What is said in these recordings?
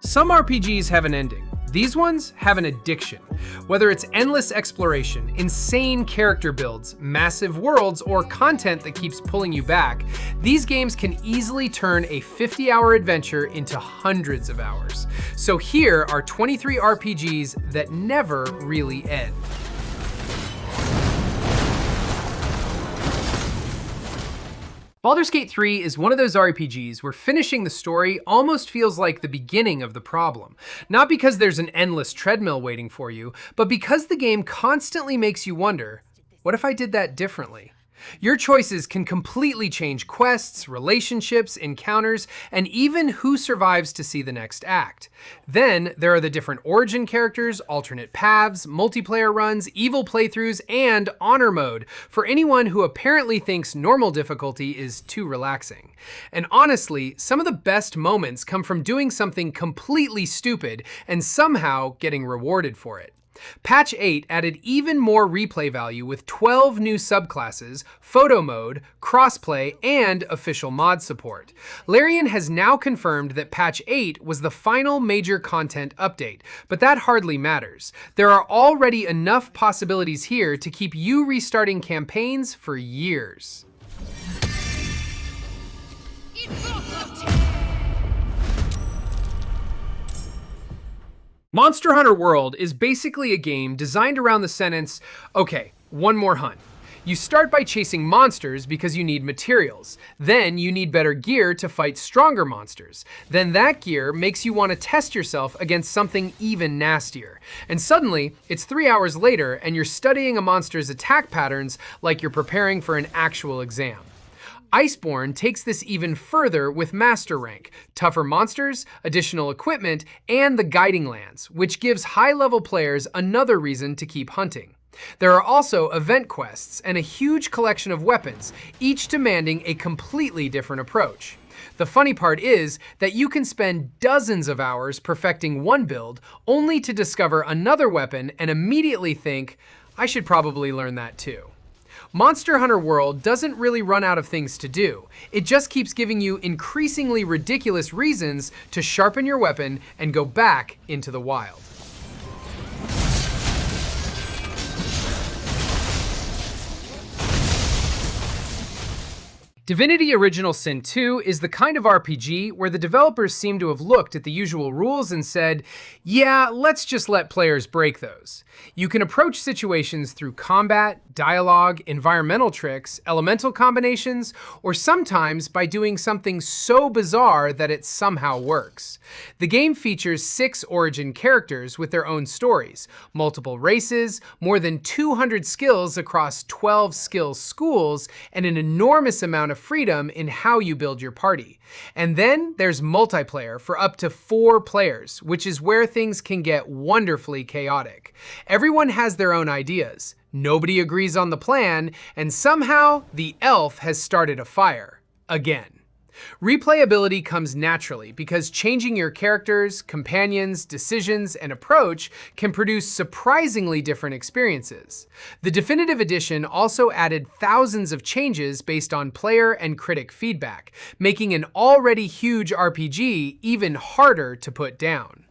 Some RPGs have an ending. These ones have an addiction. Whether it's endless exploration, insane character builds, massive worlds, or content that keeps pulling you back, these games can easily turn a 50-hour adventure into hundreds of hours. So here are 23 RPGs that never really end. Baldur's Gate 3 is one of those RPGs where finishing the story almost feels like the beginning of the problem. Not because there's an endless treadmill waiting for you, but because the game constantly makes you wonder, what if I did that differently? Your choices can completely change quests, relationships, encounters, and even who survives to see the next act. Then there are the different origin characters, alternate paths, multiplayer runs, evil playthroughs, and honor mode for anyone who apparently thinks normal difficulty is too relaxing. And honestly, some of the best moments come from doing something completely stupid and somehow getting rewarded for it. Patch 8 added even more replay value with 12 new subclasses, photo mode, crossplay, and official mod support. Larian has now confirmed that Patch 8 was the final major content update, but that hardly matters. There are already enough possibilities here to keep you restarting campaigns for years. Monster Hunter World is basically a game designed around the sentence, okay, one more hunt. You start by chasing monsters because you need materials. Then you need better gear to fight stronger monsters. Then that gear makes you want to test yourself against something even nastier. And suddenly, it's 3 hours later and you're studying a monster's attack patterns like you're preparing for an actual exam. Iceborne takes this even further with Master Rank, tougher monsters, additional equipment, and the Guiding Lands, which gives high-level players another reason to keep hunting. There are also event quests and a huge collection of weapons, each demanding a completely different approach. The funny part is that you can spend dozens of hours perfecting one build, only to discover another weapon and immediately think, I should probably learn that too. Monster Hunter World doesn't really run out of things to do. It just keeps giving you increasingly ridiculous reasons to sharpen your weapon and go back into the wild. Divinity Original Sin 2 is the kind of RPG where the developers seem to have looked at the usual rules and said, yeah, let's just let players break those. You can approach situations through combat, dialogue, environmental tricks, elemental combinations, or sometimes by doing something so bizarre that it somehow works. The game features 6 origin characters with their own stories, multiple races, more than 200 skills across 12 skill schools, and an enormous amount of freedom in how you build your party. And then there's multiplayer for up to 4 players, which is where things can get wonderfully chaotic. Everyone has their own ideas, nobody agrees on the plan, and somehow the elf has started a fire. Again. Replayability comes naturally because changing your characters, companions, decisions, and approach can produce surprisingly different experiences. The Definitive Edition also added thousands of changes based on player and critic feedback, making an already huge RPG even harder to put down.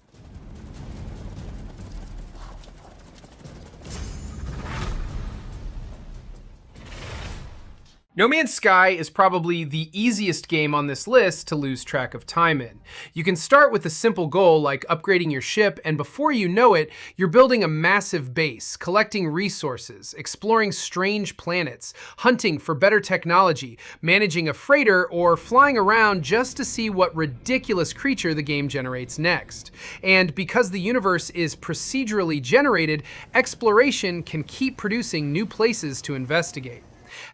No Man's Sky is probably the easiest game on this list to lose track of time in. You can start with a simple goal like upgrading your ship, and before you know it, you're building a massive base, collecting resources, exploring strange planets, hunting for better technology, managing a freighter, or flying around just to see what ridiculous creature the game generates next. And because the universe is procedurally generated, exploration can keep producing new places to investigate.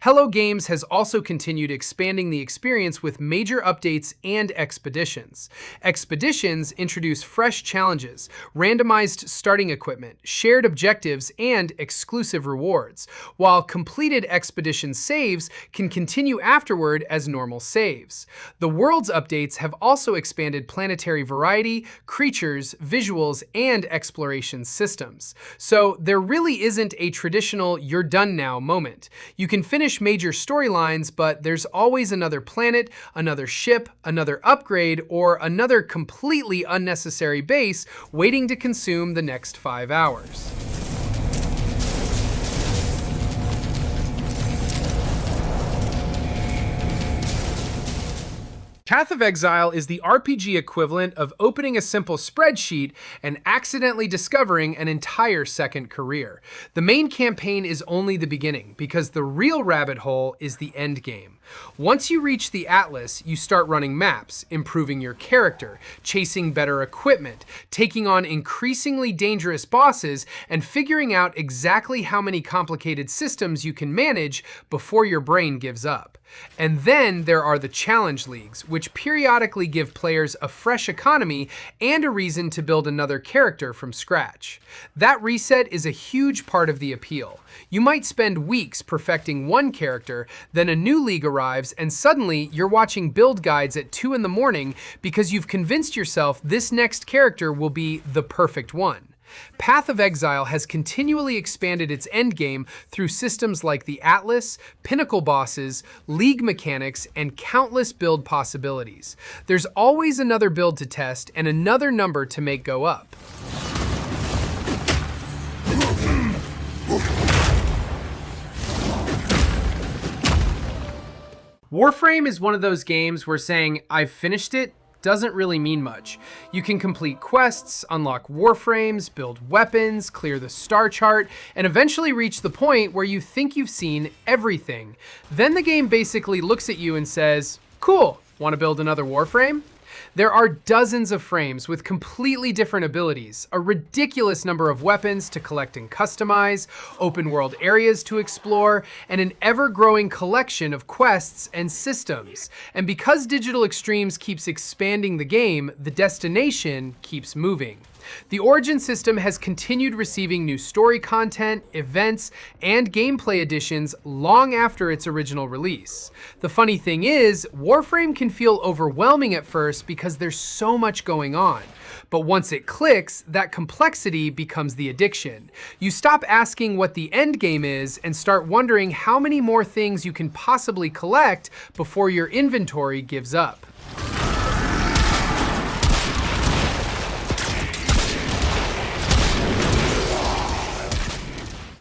Hello Games has also continued expanding the experience with major updates and expeditions. Expeditions introduce fresh challenges, randomized starting equipment, shared objectives, and exclusive rewards, while completed expedition saves can continue afterward as normal saves. The Worlds updates have also expanded planetary variety, creatures, visuals, and exploration systems. So there really isn't a traditional "you're done now" moment. You can finish major storylines, but there's always another planet, another ship, another upgrade, or another completely unnecessary base waiting to consume the next 5 hours. Path of Exile is the RPG equivalent of opening a simple spreadsheet and accidentally discovering an entire second career. The main campaign is only the beginning, because the real rabbit hole is the end game. Once you reach the Atlas, you start running maps, improving your character, chasing better equipment, taking on increasingly dangerous bosses, and figuring out exactly how many complicated systems you can manage before your brain gives up. And then there are the challenge leagues, which periodically give players a fresh economy and a reason to build another character from scratch. That reset is a huge part of the appeal. You might spend weeks perfecting one character, then a new league arrives, and suddenly you're watching build guides at 2 in the morning because you've convinced yourself this next character will be the perfect one. Path of Exile has continually expanded its endgame through systems like the Atlas, pinnacle bosses, league mechanics, and countless build possibilities. There's always another build to test and another number to make go up. Warframe is one of those games where saying, "I've finished it," doesn't really mean much. You can complete quests, unlock warframes, build weapons, clear the star chart, and eventually reach the point where you think you've seen everything. Then the game basically looks at you and says, "Cool, want to build another warframe?" There are dozens of frames with completely different abilities, a ridiculous number of weapons to collect and customize, open world areas to explore, and an ever-growing collection of quests and systems. And because Digital Extremes keeps expanding the game, the destination keeps moving. The Origin system has continued receiving new story content, events, and gameplay additions long after its original release. The funny thing is, Warframe can feel overwhelming at first because there's so much going on. But once it clicks, that complexity becomes the addiction. You stop asking what the end game is and start wondering how many more things you can possibly collect before your inventory gives up.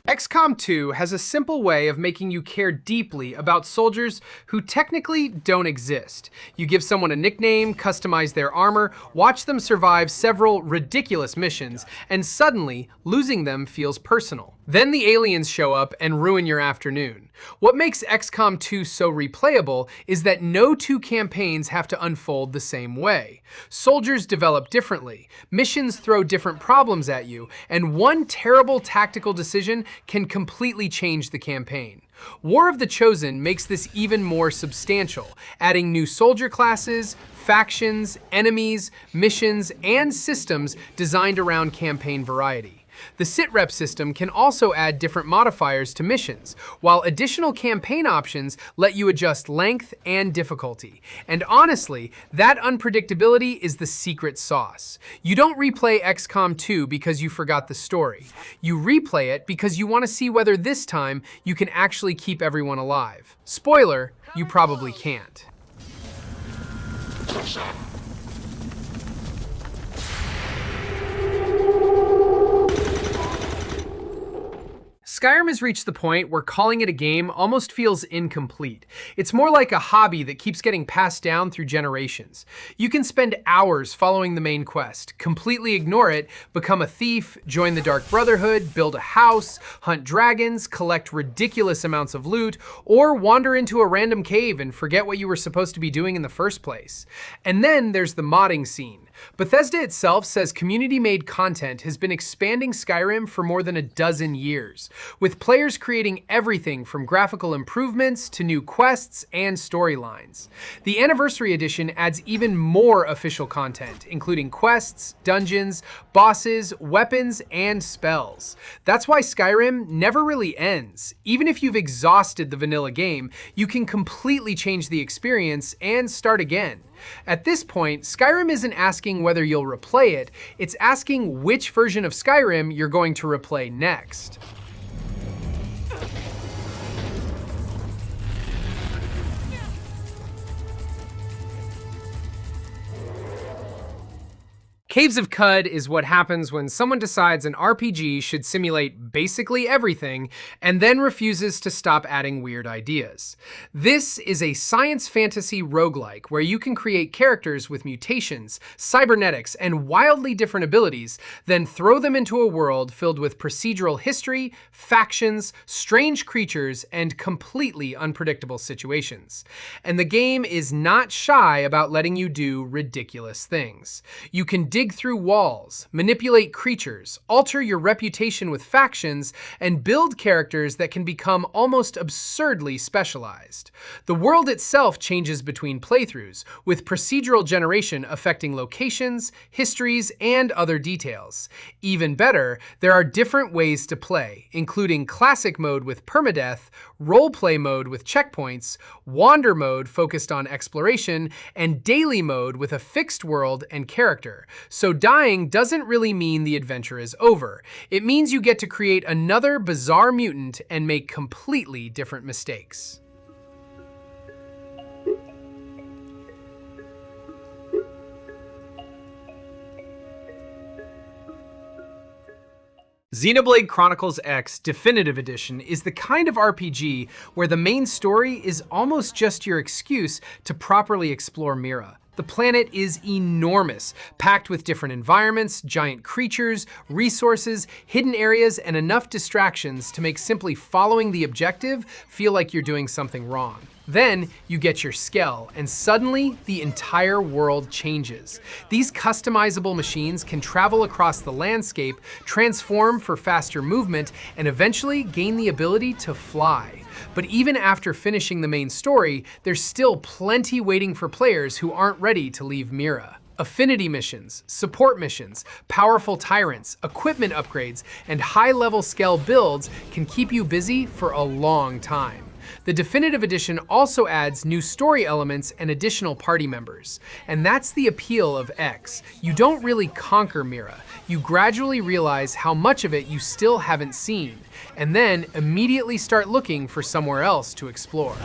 XCOM 2 has a simple way of making you care deeply about soldiers who technically don't exist. You give someone a nickname, customize their armor, watch them survive several ridiculous missions, and suddenly, losing them feels personal. Then the aliens show up and ruin your afternoon. What makes XCOM 2 so replayable is that no two campaigns have to unfold the same way. Soldiers develop differently, missions throw different problems at you, and one terrible tactical decision can completely change the campaign. War of the Chosen makes this even more substantial, adding new soldier classes, factions, enemies, missions, and systems designed around campaign variety. The sitrep system can also add different modifiers to missions, while additional campaign options let you adjust length and difficulty. And honestly, that unpredictability is the secret sauce. You don't replay XCOM 2 because you forgot the story. You replay it because you want to see whether this time you can actually keep everyone alive. Spoiler, you probably can't. Skyrim has reached the point where calling it a game almost feels incomplete. It's more like a hobby that keeps getting passed down through generations. You can spend hours following the main quest, completely ignore it, become a thief, join the Dark Brotherhood, build a house, hunt dragons, collect ridiculous amounts of loot, or wander into a random cave and forget what you were supposed to be doing in the first place. And then there's the modding scene. Bethesda itself says community-made content has been expanding Skyrim for more than a dozen years, with players creating everything from graphical improvements to new quests and storylines. The Anniversary Edition adds even more official content, including quests, dungeons, bosses, weapons, and spells. That's why Skyrim never really ends. Even if you've exhausted the vanilla game, you can completely change the experience and start again. At this point, Skyrim isn't asking whether you'll replay it, it's asking which version of Skyrim you're going to replay next. Caves of Cud is what happens when someone decides an RPG should simulate basically everything and then refuses to stop adding weird ideas. This is a science fantasy roguelike where you can create characters with mutations, cybernetics, and wildly different abilities, then throw them into a world filled with procedural history, factions, strange creatures, and completely unpredictable situations. And the game is not shy about letting you do ridiculous things. You can dig through walls, manipulate creatures, alter your reputation with factions, and build characters that can become almost absurdly specialized. The world itself changes between playthroughs, with procedural generation affecting locations, histories, and other details. Even better, there are different ways to play, including classic mode with permadeath, roleplay mode with checkpoints, wander mode focused on exploration, and daily mode with a fixed world and character. So dying doesn't really mean the adventure is over. It means you get to create another bizarre mutant and make completely different mistakes. Xenoblade Chronicles X Definitive Edition is the kind of RPG where the main story is almost just your excuse to properly explore Mira. The planet is enormous, packed with different environments, giant creatures, resources, hidden areas, and enough distractions to make simply following the objective feel like you're doing something wrong. Then you get your Skell, and suddenly the entire world changes. These customizable machines can travel across the landscape, transform for faster movement, and eventually gain the ability to fly. But even after finishing the main story, there's still plenty waiting for players who aren't ready to leave Mira. Affinity missions, support missions, powerful tyrants, equipment upgrades, and high-level Skell builds can keep you busy for a long time. The Definitive Edition also adds new story elements and additional party members. And that's the appeal of X. You don't really conquer Mira. You gradually realize how much of it you still haven't seen, and then immediately start looking for somewhere else to explore.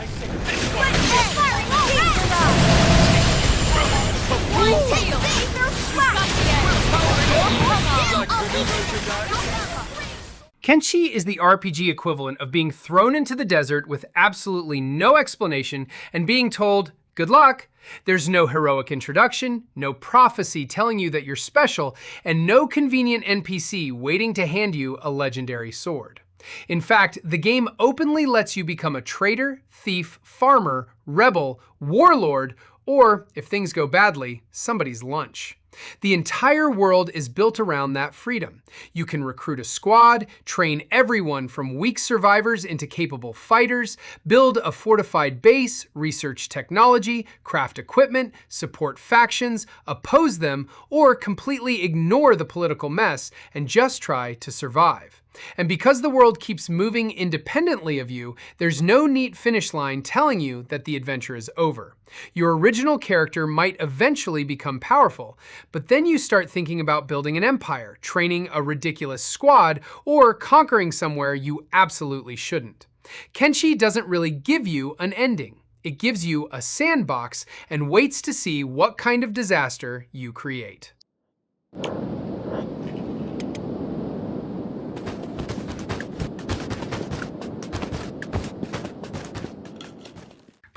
Kenshi is the RPG equivalent of being thrown into the desert with absolutely no explanation and being told, good luck. There's no heroic introduction, no prophecy telling you that you're special, and no convenient NPC waiting to hand you a legendary sword. In fact, the game openly lets you become a traitor, thief, farmer, rebel, warlord, or, if things go badly, somebody's lunch. The entire world is built around that freedom. You can recruit a squad, train everyone from weak survivors into capable fighters, build a fortified base, research technology, craft equipment, support factions, oppose them, or completely ignore the political mess and just try to survive. And because the world keeps moving independently of you, there's no neat finish line telling you that the adventure is over. Your original character might eventually become powerful, but then you start thinking about building an empire, training a ridiculous squad, or conquering somewhere you absolutely shouldn't. Kenshi doesn't really give you an ending. It gives you a sandbox and waits to see what kind of disaster you create.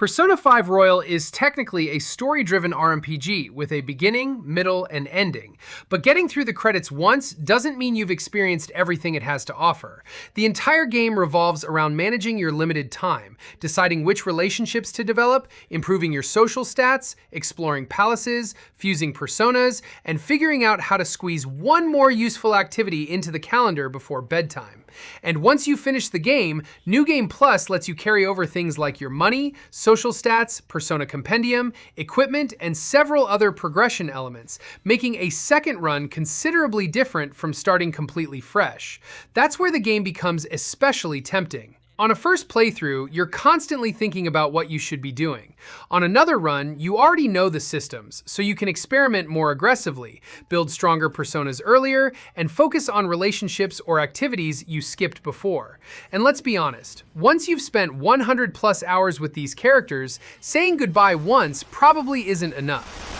Persona 5 Royal is technically a story-driven RPG with a beginning, middle, and ending. But getting through the credits once doesn't mean you've experienced everything it has to offer. The entire game revolves around managing your limited time, deciding which relationships to develop, improving your social stats, exploring palaces, fusing personas, and figuring out how to squeeze one more useful activity into the calendar before bedtime. And once you finish the game, New Game Plus lets you carry over things like your money, social stats, Persona Compendium, equipment, and several other progression elements, making a second run considerably different from starting completely fresh. That's where the game becomes especially tempting. On a first playthrough, you're constantly thinking about what you should be doing. On another run, you already know the systems, so you can experiment more aggressively, build stronger personas earlier, and focus on relationships or activities you skipped before. And let's be honest, once you've spent 100 plus hours with these characters, saying goodbye once probably isn't enough.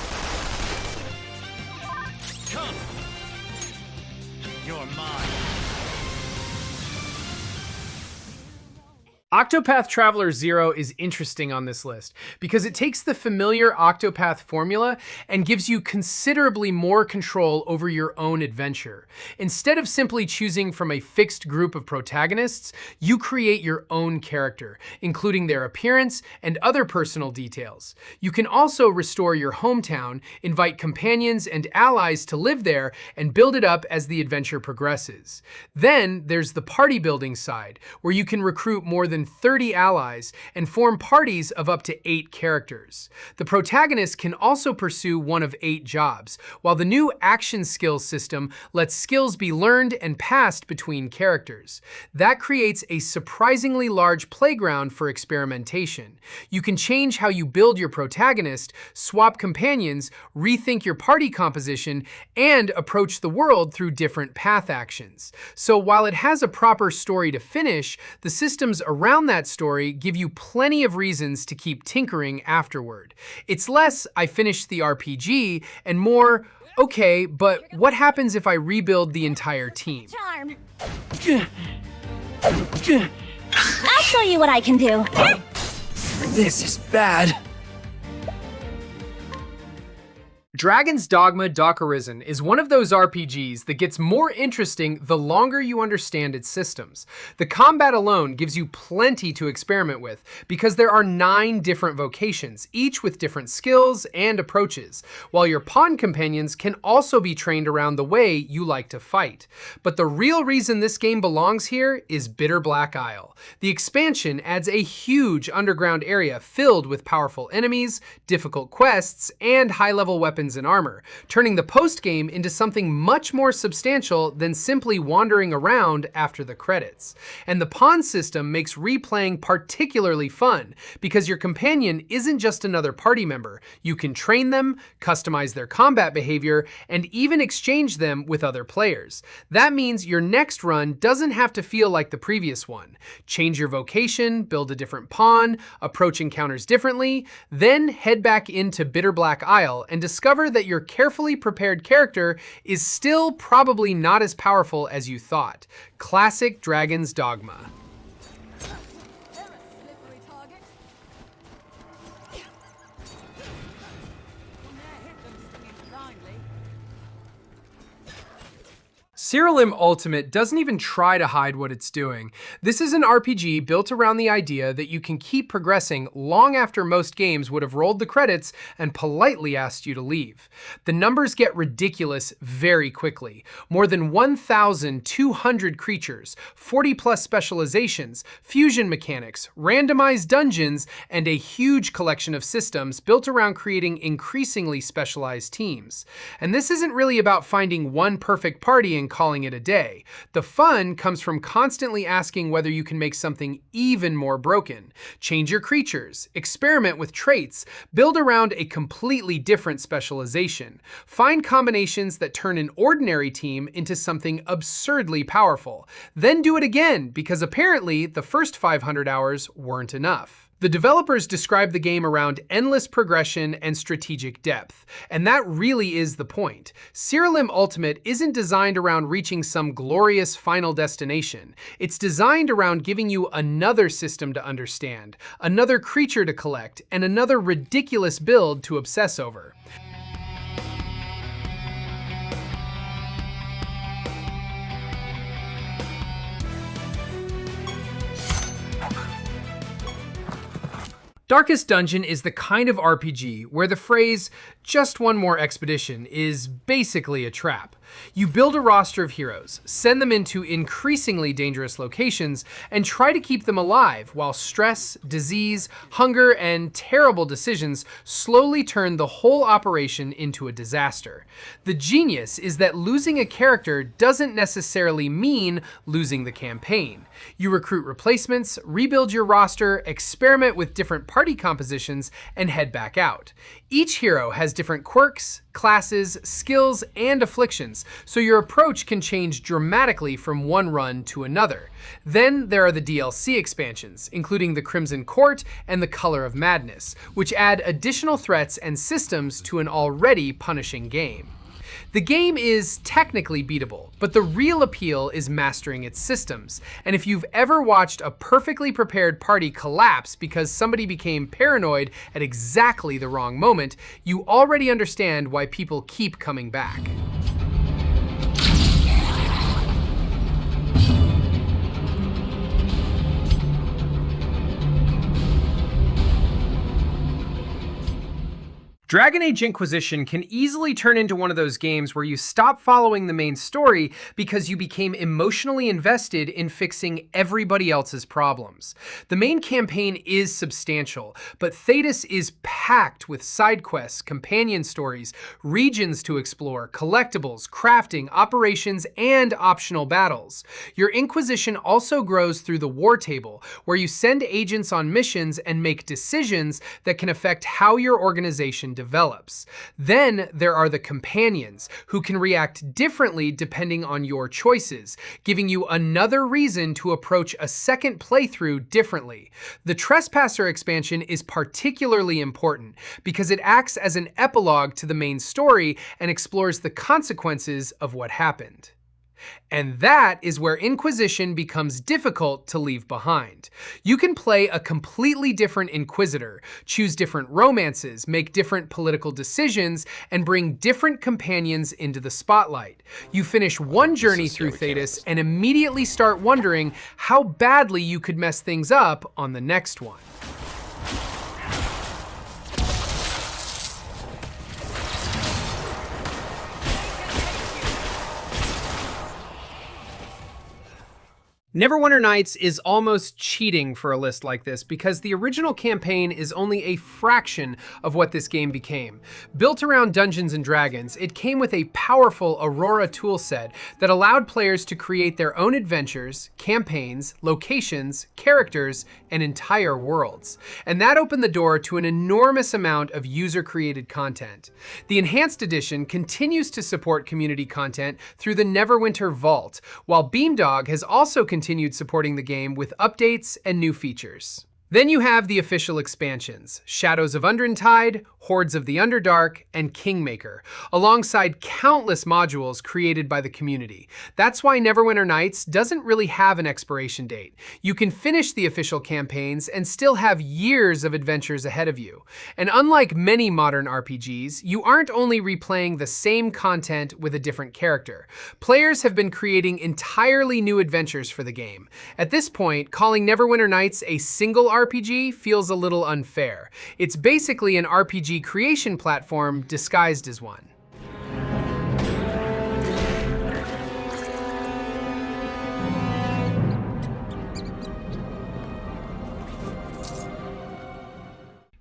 You're mine. Octopath Traveler 0 is interesting on this list because it takes the familiar Octopath formula and gives you considerably more control over your own adventure. Instead of simply choosing from a fixed group of protagonists, you create your own character, including their appearance and other personal details. You can also restore your hometown, invite companions and allies to live there, and build it up as the adventure progresses. Then there's the party building side, where you can recruit more than 30 allies and form parties of up to 8 characters. The protagonist can also pursue one of 8 jobs, while the new action skills system lets skills be learned and passed between characters. That creates a surprisingly large playground for experimentation. You can change how you build your protagonist, swap companions, rethink your party composition, and approach the world through different path actions. So while it has a proper story to finish, the systems around that story give you plenty of reasons to keep tinkering afterward. It's less, I finished the RPG, and more, okay, but what happens if I rebuild the entire team? Charm. I'll show you what I can do. This is bad. Dragon's Dogma Arisen is one of those RPGs that gets more interesting the longer you understand its systems. The combat alone gives you plenty to experiment with because there are 9 different vocations, each with different skills and approaches, while your pawn companions can also be trained around the way you like to fight. But the real reason this game belongs here is Bitter Black Isle. The expansion adds a huge underground area filled with powerful enemies, difficult quests, and high-level weapons and armor, turning the post-game into something much more substantial than simply wandering around after the credits. And the pawn system makes replaying particularly fun, because your companion isn't just another party member. You can train them, customize their combat behavior, and even exchange them with other players. That means your next run doesn't have to feel like the previous one. Change your vocation, build a different pawn, approach encounters differently, then head back into Bitter Black Isle and discover that your carefully prepared character is still probably not as powerful as you thought. Classic Dragon's Dogma. Siralim Ultimate doesn't even try to hide what it's doing. This is an RPG built around the idea that you can keep progressing long after most games would have rolled the credits and politely asked you to leave. The numbers get ridiculous very quickly. More than 1,200 creatures, 40 plus specializations, fusion mechanics, randomized dungeons, and a huge collection of systems built around creating increasingly specialized teams. And this isn't really about finding one perfect party and calling it a day. The fun comes from constantly asking whether you can make something even more broken. Change your creatures, experiment with traits, build around a completely different specialization. Find combinations that turn an ordinary team into something absurdly powerful. Then do it again, because apparently the first 500 hours weren't enough. The developers describe the game around endless progression and strategic depth, and that really is the point. Siralim Ultimate isn't designed around reaching some glorious final destination. It's designed around giving you another system to understand, another creature to collect, and another ridiculous build to obsess over. Darkest Dungeon is the kind of RPG where the phrase, "just one more expedition," is basically a trap. You build a roster of heroes, send them into increasingly dangerous locations, and try to keep them alive while stress, disease, hunger, and terrible decisions slowly turn the whole operation into a disaster. The genius is that losing a character doesn't necessarily mean losing the campaign. You recruit replacements, rebuild your roster, experiment with different party compositions, and head back out. Each hero has different quirks, classes, skills, and afflictions, so your approach can change dramatically from one run to another. Then there are the DLC expansions, including the Crimson Court and the Color of Madness, which add additional threats and systems to an already punishing game. The game is technically beatable, but the real appeal is mastering its systems. And if you've ever watched a perfectly prepared party collapse because somebody became paranoid at exactly the wrong moment, you already understand why people keep coming back. Dragon Age Inquisition can easily turn into one of those games where you stop following the main story because you became emotionally invested in fixing everybody else's problems. The main campaign is substantial, but Thedas is packed with side quests, companion stories, regions to explore, collectibles, crafting, operations, and optional battles. Your Inquisition also grows through the War Table, where you send agents on missions and make decisions that can affect how your organization develops. Then there are the companions, who can react differently depending on your choices, giving you another reason to approach a second playthrough differently. The Trespasser expansion is particularly important because it acts as an epilogue to the main story and explores the consequences of what happened. And that is where Inquisition becomes difficult to leave behind. You can play a completely different Inquisitor, choose different romances, make different political decisions, and bring different companions into the spotlight. You finish one journey through Thedas and immediately start wondering how badly you could mess things up on the next one. Neverwinter Nights is almost cheating for a list like this because the original campaign is only a fraction of what this game became. Built around Dungeons and Dragons, it came with a powerful Aurora toolset that allowed players to create their own adventures, campaigns, locations, characters, and entire worlds. And that opened the door to an enormous amount of user-created content. The Enhanced Edition continues to support community content through the Neverwinter Vault, while Beamdog has also continued supporting the game with updates and new features. Then you have the official expansions, Shadows of Undrentide, Hordes of the Underdark, and Kingmaker, alongside countless modules created by the community. That's why Neverwinter Nights doesn't really have an expiration date. You can finish the official campaigns and still have years of adventures ahead of you. And unlike many modern RPGs, you aren't only replaying the same content with a different character. Players have been creating entirely new adventures for the game. At this point, calling Neverwinter Nights a single RPG feels a little unfair. It's basically an RPG creation platform disguised as one.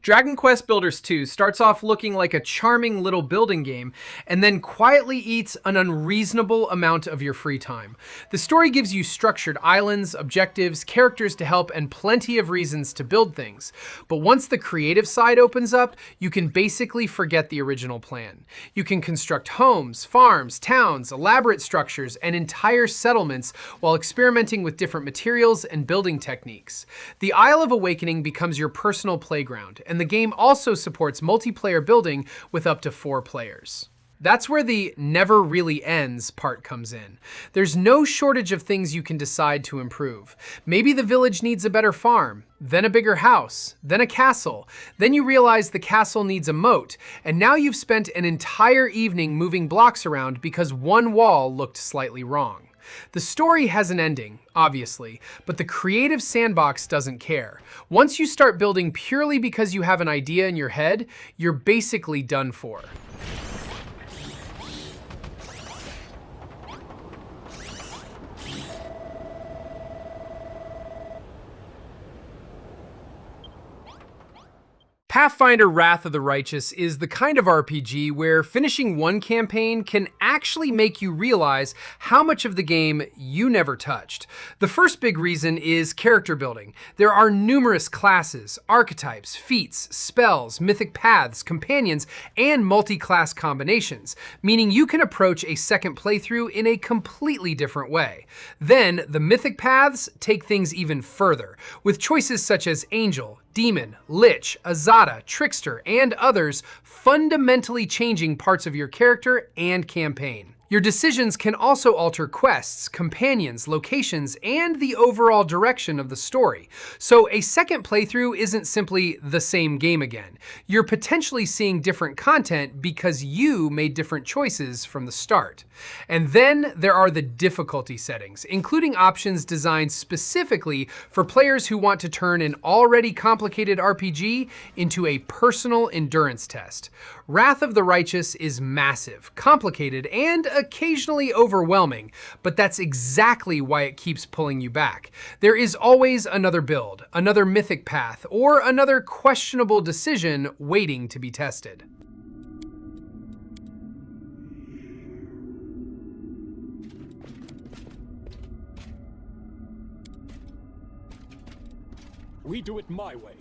Dragon Quest Builders 2 starts off looking like a charming little building game, and then quietly eats an unreasonable amount of your free time. The story gives you structured islands, objectives, characters to help, and plenty of reasons to build things. But once the creative side opens up, you can basically forget the original plan. You can construct homes, farms, towns, elaborate structures, and entire settlements while experimenting with different materials and building techniques. The Isle of Awakening becomes your personal playground, and the game also supports multiplayer building with up to 4 players. That's where the never really ends part comes in. There's no shortage of things you can decide to improve. Maybe the village needs a better farm, then a bigger house, then a castle. Then you realize the castle needs a moat, and now you've spent an entire evening moving blocks around because one wall looked slightly wrong. The story has an ending, obviously, but the creative sandbox doesn't care. Once you start building purely because you have an idea in your head, you're basically done for. Pathfinder Wrath of the Righteous is the kind of RPG where finishing one campaign can actually make you realize how much of the game you never touched. The first big reason is character building. There are numerous classes, archetypes, feats, spells, mythic paths, companions, and multi-class combinations, meaning you can approach a second playthrough in a completely different way. Then, the mythic paths take things even further, with choices such as Angel, Demon, Lich, Azada, Trickster, and others, fundamentally changing parts of your character and campaign. Your decisions can also alter quests, companions, locations, and the overall direction of the story. So a second playthrough isn't simply the same game again. You're potentially seeing different content because you made different choices from the start. And then there are the difficulty settings, including options designed specifically for players who want to turn an already complicated RPG into a personal endurance test. Wrath of the Righteous is massive, complicated, and occasionally overwhelming, but that's exactly why it keeps pulling you back. There is always another build, another mythic path, or another questionable decision waiting to be tested. We do it my way.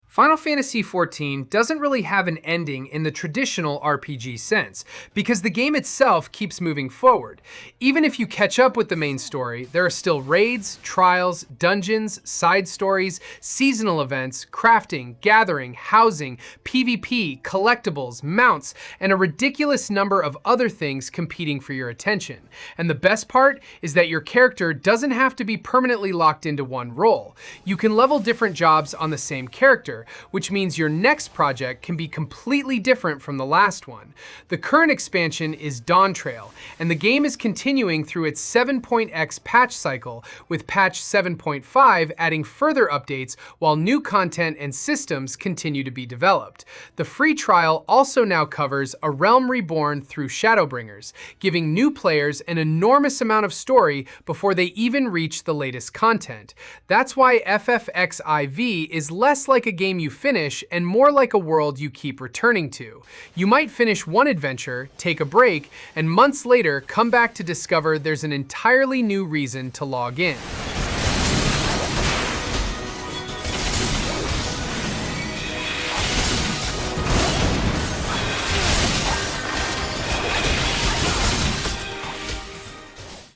Final Fantasy XIV doesn't really have an ending in the traditional RPG sense, because the game itself keeps moving forward. Even if you catch up with the main story, there are still raids, trials, dungeons, side stories, seasonal events, crafting, gathering, housing, PvP, collectibles, mounts, and a ridiculous number of other things competing for your attention. And the best part is that your character doesn't have to be permanently locked into one role. You can level different jobs on the same character, which means your next project can be completely different from the last one. The current expansion is Dawn Trail, and the game is continuing through its 7.x patch cycle, with patch 7.5 adding further updates while new content and systems continue to be developed. The free trial also now covers A Realm Reborn through Shadowbringers, giving new players an enormous amount of story before they even reach the latest content. That's why FFXIV is less like a game you finish and more like a world you keep returning to. You might finish one adventure, take a break, and months later come back to discover there's an entirely new reason to log in.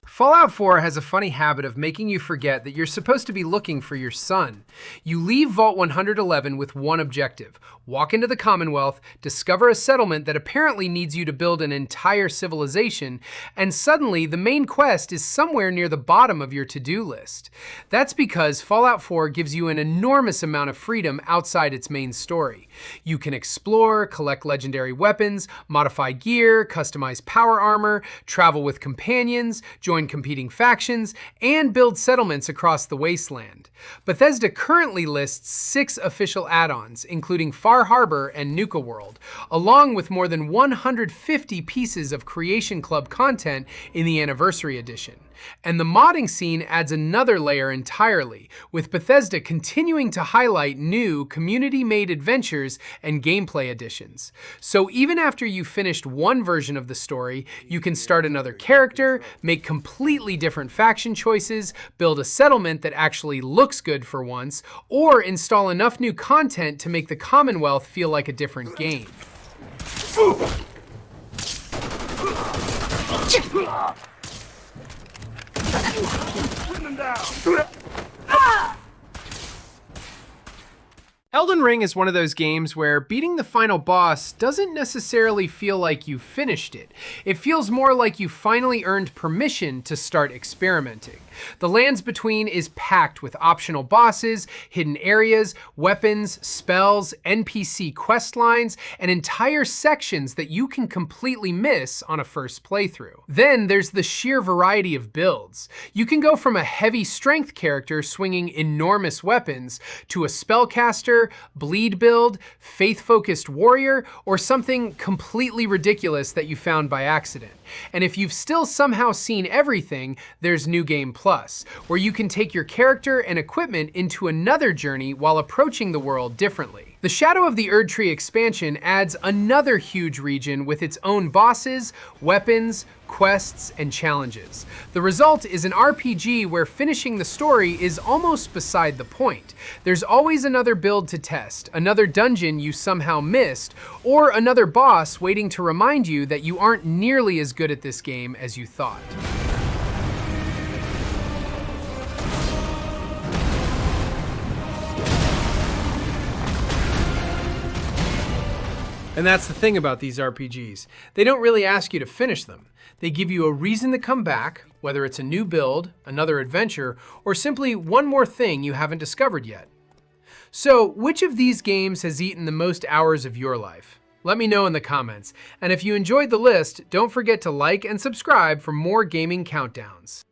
Fallout 4 has a funny habit of making you forget that you're supposed to be looking for your son. You leave Vault 111 with one objective: walk into the Commonwealth, discover a settlement that apparently needs you to build an entire civilization, and suddenly the main quest is somewhere near the bottom of your to-do list. That's because Fallout 4 gives you an enormous amount of freedom outside its main story. You can explore, collect legendary weapons, modify gear, customize power armor, travel with companions, join competing factions, and build settlements across the wasteland. Bethesda currently lists 6 official add-ons, including Far Harbor and Nuka World, along with more than 150 pieces of Creation Club content in the Anniversary Edition. And the modding scene adds another layer entirely, with Bethesda continuing to highlight new community-made adventures and gameplay additions. So even after you've finished one version of the story, you can start another character, make completely different faction choices, build a settlement that actually looks good for once, or install enough new content to make the Commonwealth feel like a different game. Elden Ring is one of those games where beating the final boss doesn't necessarily feel like you finished it. It feels more like you finally earned permission to start experimenting. The Lands Between is packed with optional bosses, hidden areas, weapons, spells, NPC quest lines, and entire sections that you can completely miss on a first playthrough. Then there's the sheer variety of builds. You can go from a heavy strength character swinging enormous weapons to a spellcaster, bleed build, faith-focused warrior, or something completely ridiculous that you found by accident. And if you've still somehow seen everything, there's New Game Plus, where you can take your character and equipment into another journey while approaching the world differently. The Shadow of the Erdtree expansion adds another huge region with its own bosses, weapons, quests, and challenges. The result is an RPG where finishing the story is almost beside the point. There's always another build to test, another dungeon you somehow missed, or another boss waiting to remind you that you aren't nearly as good at this game as you thought. And that's the thing about these RPGs. They don't really ask you to finish them. They give you a reason to come back, whether it's a new build, another adventure, or simply one more thing you haven't discovered yet. So, which of these games has eaten the most hours of your life? Let me know in the comments. And if you enjoyed the list, don't forget to like and subscribe for more gaming countdowns.